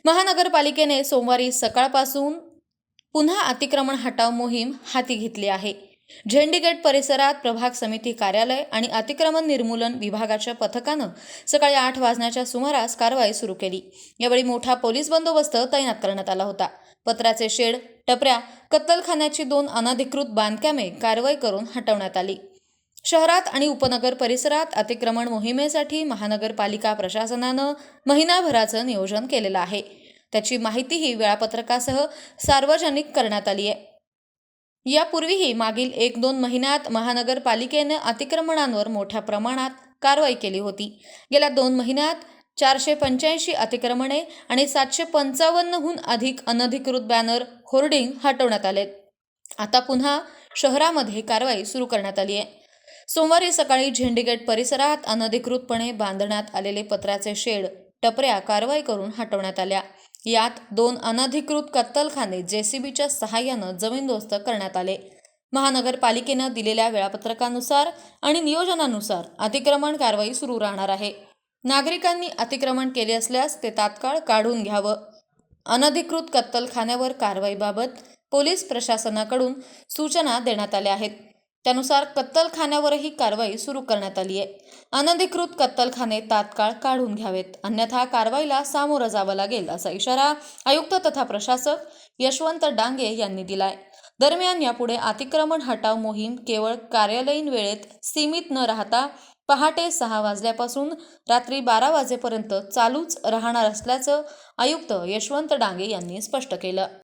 महानगरपालिकेने सोमवारी सकाळपासून पुन्हा अतिक्रमण हटाव मोहीम हाती घेतली आहे। झेंडीगेट परिसरात प्रभाग समिती कार्यालय आणि अतिक्रमण निर्मूलन विभागाच्या पथकानं सकाळी 8 वाजण्याच्या सुमारास कारवाई सुरू केली। यावेळी मोठा पोलीस बंदोबस्त तैनात करण्यात आला होता। पत्र्याचे शेड, टपऱ्या, कत्तलखान्याची 2 अनधिकृत बांधकामे कारवाई करून हटवण्यात आली। शहरात आणि उपनगर परिसरात अतिक्रमण मोहिमेसाठी महानगरपालिका प्रशासनानं महिनाभराचं नियोजन केलेलं आहे। त्याची माहितीही वेळापत्रकासह सार्वजनिक करण्यात आली आहे। यापूर्वीही मागील 1-2 महिन्यात महानगरपालिकेने अतिक्रमणांवर मोठ्या प्रमाणात कारवाई केली होती। गेल्या 2 महिन्यात 485 अतिक्रमणे आणि 755हून अधिक अनधिकृत बॅनर, होर्डिंग हटवण्यात आलेत। आता पुन्हा शहरामध्ये कारवाई सुरू करण्यात आली आहे। सोमवारी सकाळी झेंडीगेट परिसरात अनधिकृतपणे बांधण्यात आलेले पत्र्याचे शेड, टपऱ्या कारवाई करून हटवण्यात आल्या। यात 2 अनधिकृत कत्तलखाने जेसीबीच्या सहाय्यानं जमीनदोस्त करण्यात आले। महानगरपालिकेनं दिलेल्या वेळापत्रकानुसार आणि नियोजनानुसार अतिक्रमण कारवाई सुरू राहणार आहे। नागरिकांनी अतिक्रमण केले असल्यास ते तात्काळ काढून घ्यावं। अनधिकृत कत्तलखान्यावर कारवाईबाबत पोलीस प्रशासनाकडून सूचना देण्यात आल्या आहेत। त्यानुसार कत्तलखान्यावरही कारवाई सुरू करण्यात आली आहे। अनधिकृत कत्तलखाने तात्काळ काढून घ्यावेत, अन्यथा कारवाईला सामोरं जावं लागेल, असा इशारा आयुक्त तथा प्रशासक यशवंत डांगे यांनी दिलाय। दरम्यान यापुढे अतिक्रमण हटाव मोहीम केवळ कार्यालयीन वेळेत सीमित न राहता पहाटे 6 वाजल्यापासून रात्री 12 वाजेपर्यंत चालूच राहणार असल्याचं आयुक्त यशवंत डांगे यांनी स्पष्ट केलं।